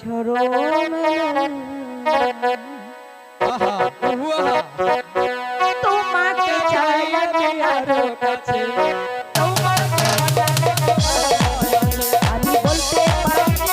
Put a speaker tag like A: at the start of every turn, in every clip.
A: চরণ তোমাকে চাই আমি আরো কাছে আমি বলতে পারি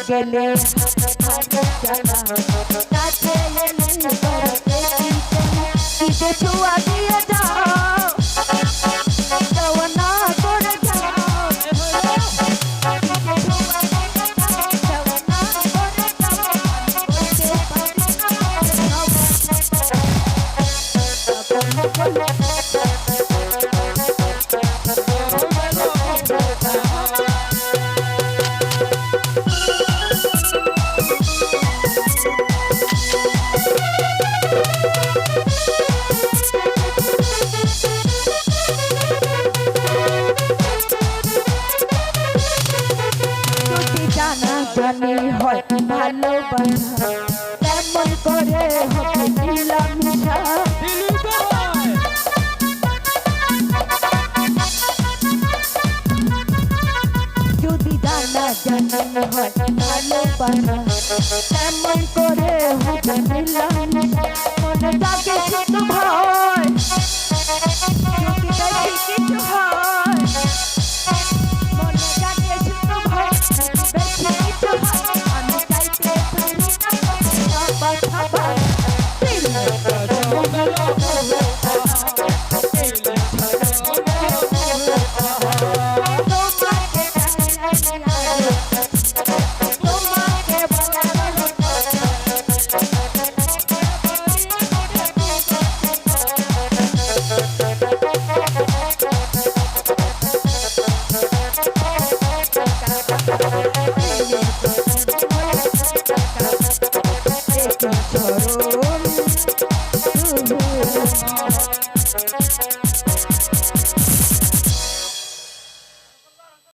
A: গেলে কাছে এলে ছুয়া দিয়ে যাও যাওয়া না করে যাও জানি হয় ভালোবাসা কেমন করে হবে মিলামিশা যদি জানা জানি হয় ভালোবাসা কেমন করে হবে মিলামিশা মনে জাগে শুধু ভয় যদি দেখি কিছু হয় মনে জাগে শুধু ভয় চরণ